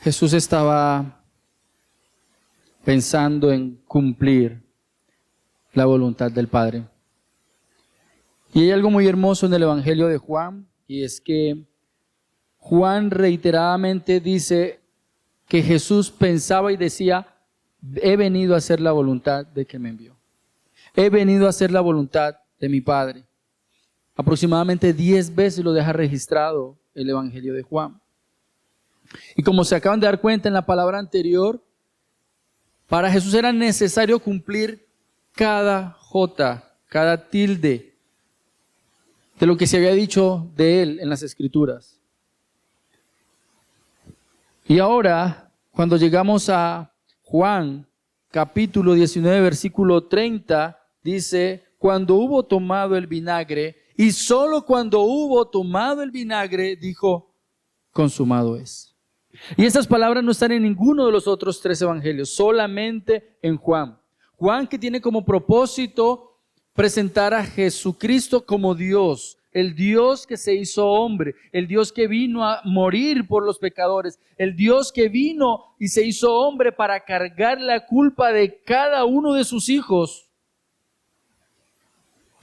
Jesús estaba pensando en cumplir la voluntad del Padre. Y hay algo muy hermoso en el Evangelio de Juan, y es que Juan reiteradamente dice que Jesús pensaba y decía: he venido a hacer la voluntad de que me envió. He venido a hacer la voluntad de mi Padre. Aproximadamente 10 veces lo deja registrado el Evangelio de Juan. Y como se acaban de dar cuenta en la palabra anterior, para Jesús era necesario cumplir cada jota, cada tilde de lo que se había dicho de él en las Escrituras. Y ahora, cuando llegamos a Juan, capítulo 19, versículo 30, dice: cuando hubo tomado el vinagre, y solo cuando hubo tomado el vinagre, dijo: consumado es. Y estas palabras no están en ninguno de los otros 3 evangelios, solamente en Juan. Juan, que tiene como propósito presentar a Jesucristo como Dios, el Dios que se hizo hombre, el Dios que vino a morir por los pecadores, el Dios que vino y se hizo hombre para cargar la culpa de cada uno de sus hijos.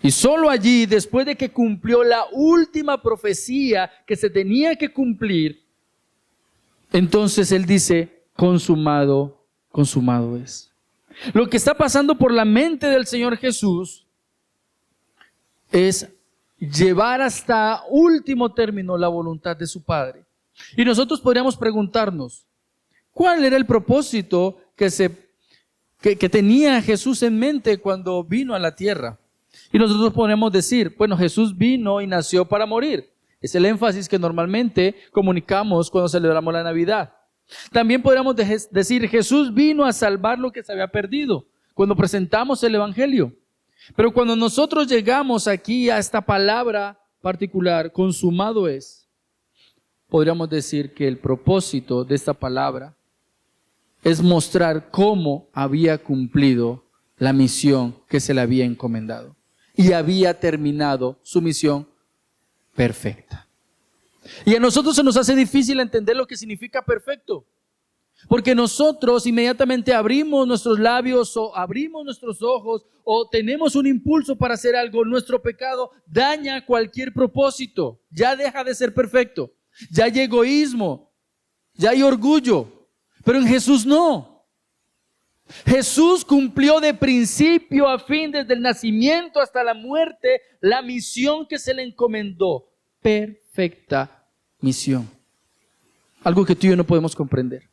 Y solo allí, después de que cumplió la última profecía que se tenía que cumplir, entonces Él dice: consumado, consumado es. Lo que está pasando por la mente del Señor Jesús es llevar hasta último término la voluntad de su Padre. Y nosotros podríamos preguntarnos: ¿cuál era el propósito que tenía Jesús en mente cuando vino a la tierra? Y nosotros podemos decir: bueno, Jesús vino y nació para morir. Es el énfasis que normalmente comunicamos cuando celebramos la Navidad. También podríamos decir: Jesús vino a salvar lo que se había perdido, cuando presentamos el Evangelio. Pero cuando nosotros llegamos aquí a esta palabra particular, consumado es, podríamos decir que el propósito de esta palabra es mostrar cómo había cumplido la misión que se le había encomendado y había terminado su misión perfecta. Y a nosotros se nos hace difícil entender lo que significa perfecto, porque nosotros inmediatamente abrimos nuestros labios o abrimos nuestros ojos o tenemos un impulso para hacer algo. Nuestro pecado daña cualquier propósito, ya deja de ser perfecto, ya hay egoísmo, ya hay orgullo, pero en Jesús no. Jesús cumplió de principio a fin, desde el nacimiento hasta la muerte, la misión que se le encomendó. Perfecta misión. Algo que tú y yo no podemos comprender.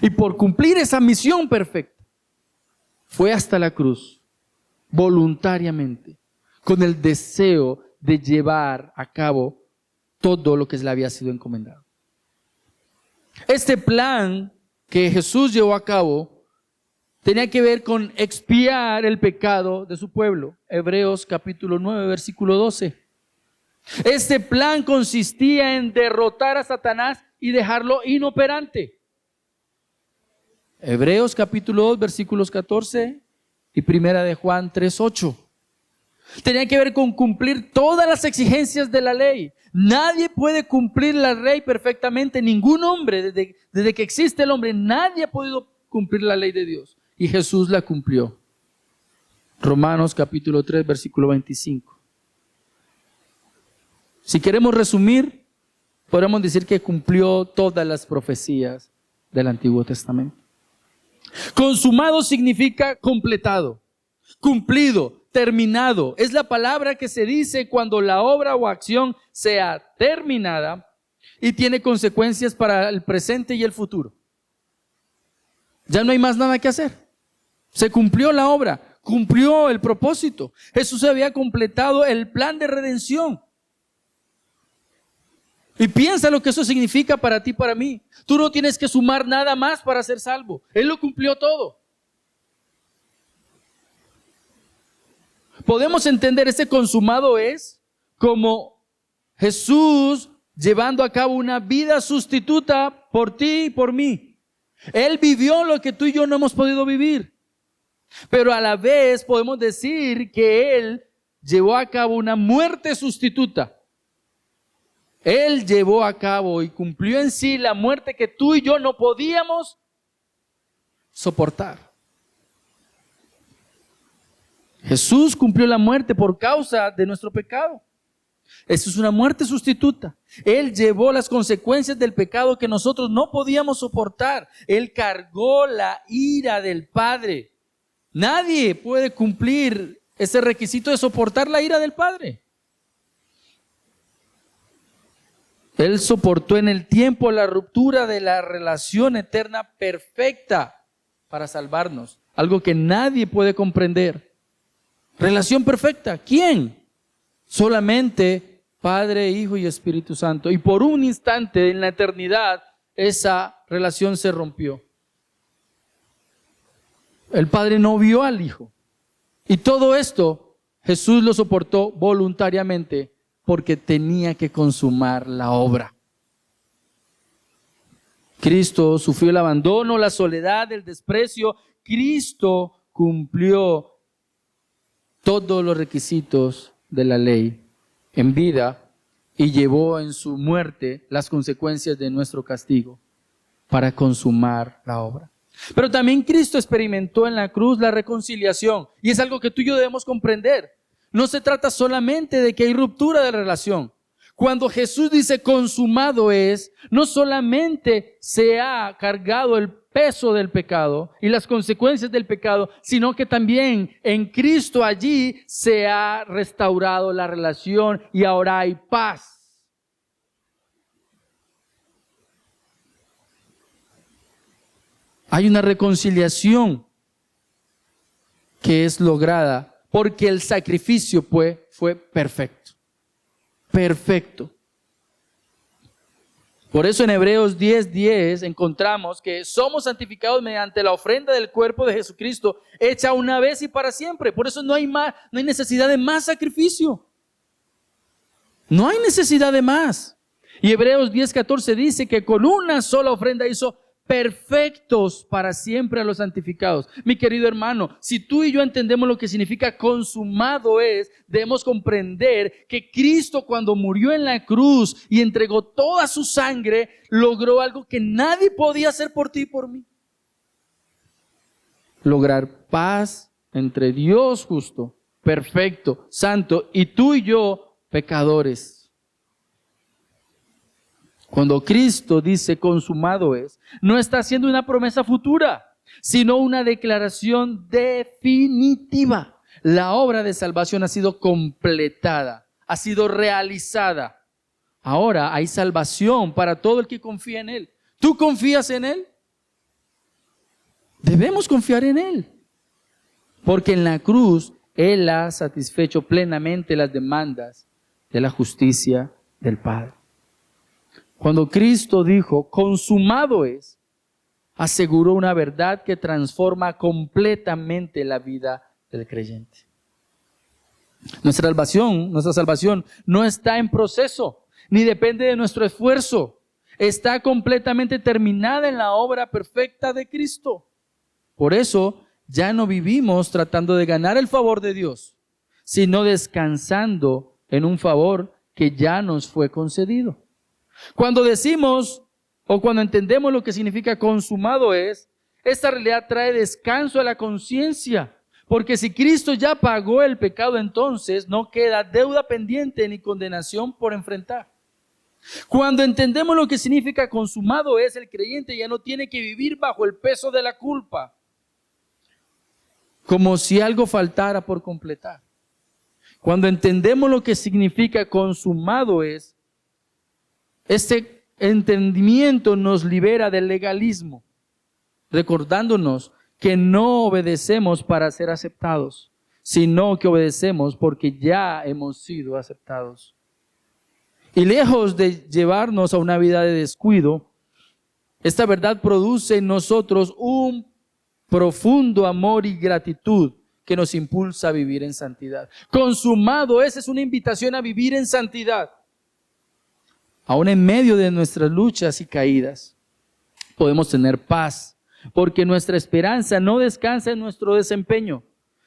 Y por cumplir esa misión perfecta, fue hasta la cruz, voluntariamente, con el deseo de llevar a cabo todo lo que le había sido encomendado. Este plan que Jesús llevó a cabo tenía que ver con expiar el pecado de su pueblo. Hebreos capítulo 9, versículo 12. Este plan consistía en derrotar a Satanás y dejarlo inoperante. Hebreos capítulo 2, versículos 14 y primera de Juan 3, 8. Tenía que ver con cumplir todas las exigencias de la ley. Nadie puede cumplir la ley perfectamente. Ningún hombre, desde que existe el hombre, nadie ha podido cumplir la ley de Dios. Y Jesús la cumplió. Romanos capítulo 3, versículo 25. Si queremos resumir, podemos decir que cumplió todas las profecías del Antiguo Testamento. Consumado significa completado, cumplido, terminado. Es la palabra que se dice cuando la obra o acción sea terminada y tiene consecuencias para el presente y el futuro. Ya no hay más nada que hacer. Se cumplió la obra, cumplió el propósito. Jesús había completado el plan de redención. Y piensa lo que eso significa para ti y para mí. Tú no tienes que sumar nada más para ser salvo. Él lo cumplió todo. Podemos entender ese consumado es como Jesús llevando a cabo una vida sustituta por ti y por mí. Él vivió lo que tú y yo no hemos podido vivir. Pero a la vez podemos decir que Él llevó a cabo una muerte sustituta. Él llevó a cabo y cumplió en sí la muerte que tú y yo no podíamos soportar. Jesús cumplió la muerte por causa de nuestro pecado. Eso es una muerte sustituta. Él llevó las consecuencias del pecado que nosotros no podíamos soportar. Él cargó la ira del Padre. Nadie puede cumplir ese requisito de soportar la ira del Padre. Él soportó en el tiempo la ruptura de la relación eterna perfecta para salvarnos. Algo que nadie puede comprender. Relación perfecta. ¿Quién? Solamente Padre, Hijo y Espíritu Santo. Y por un instante en la eternidad, esa relación se rompió. El Padre no vio al Hijo. Y todo esto Jesús lo soportó voluntariamente porque tenía que consumar la obra. Cristo sufrió el abandono, la soledad, el desprecio. Cristo cumplió todos los requisitos de la ley en vida y llevó en su muerte las consecuencias de nuestro castigo para consumar la obra. Pero también Cristo experimentó en la cruz la reconciliación y es algo que tú y yo debemos comprender. No se trata solamente de que hay ruptura de relación. Cuando Jesús dice consumado es, no solamente se ha cargado el peso del pecado y las consecuencias del pecado, sino que también en Cristo allí se ha restaurado la relación y ahora hay paz. Hay una reconciliación que es lograda porque el sacrificio fue perfecto. Perfecto. Por eso en Hebreos 10:10 encontramos que somos santificados mediante la ofrenda del cuerpo de Jesucristo, hecha una vez y para siempre. Por eso no hay necesidad de más sacrificio. No hay necesidad de más. Y Hebreos 10:14 dice que con una sola ofrenda hizo perfectos para siempre a los santificados. Mi querido hermano, si tú y yo entendemos lo que significa consumado es, debemos comprender que Cristo cuando murió en la cruz y entregó toda su sangre, logró algo que nadie podía hacer por ti y por mí. Lograr paz entre Dios justo, perfecto, santo, y tú y yo, pecadores. Cuando Cristo dice consumado es, no está haciendo una promesa futura, sino una declaración definitiva. La obra de salvación ha sido completada, ha sido realizada. Ahora hay salvación para todo el que confía en Él. ¿Tú confías en Él? Debemos confiar en Él, porque en la cruz Él ha satisfecho plenamente las demandas de la justicia del Padre. Cuando Cristo dijo, consumado es, aseguró una verdad que transforma completamente la vida del creyente. Nuestra salvación no está en proceso, ni depende de nuestro esfuerzo. Está completamente terminada en la obra perfecta de Cristo. Por eso, ya no vivimos tratando de ganar el favor de Dios, sino descansando en un favor que ya nos fue concedido. Cuando decimos o cuando entendemos lo que significa consumado es, esta realidad trae descanso a la conciencia, porque si Cristo ya pagó el pecado, entonces no queda deuda pendiente ni condenación por enfrentar. Cuando entendemos lo que significa consumado es, el creyente ya no tiene que vivir bajo el peso de la culpa, como si algo faltara por completar. Cuando entendemos lo que significa consumado es, este entendimiento nos libera del legalismo, recordándonos que no obedecemos para ser aceptados, sino que obedecemos porque ya hemos sido aceptados. Y lejos de llevarnos a una vida de descuido, esta verdad produce en nosotros un profundo amor y gratitud que nos impulsa a vivir en santidad. Consumado es una invitación a vivir en santidad. Aún en medio de nuestras luchas y caídas, podemos tener paz, porque nuestra esperanza no descansa en nuestro desempeño,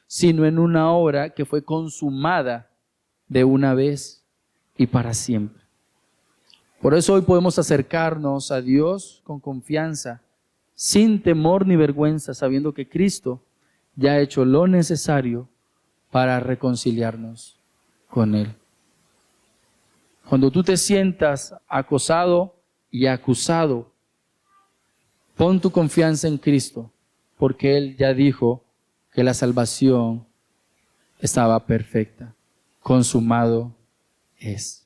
sino en una obra que fue consumada de una vez y para siempre. Por eso hoy podemos acercarnos a Dios con confianza, sin temor ni vergüenza, sabiendo que Cristo ya ha hecho lo necesario para reconciliarnos con Él. Cuando tú te sientas acosado y acusado, pon tu confianza en Cristo, porque Él ya dijo que la salvación estaba perfecta, consumado es.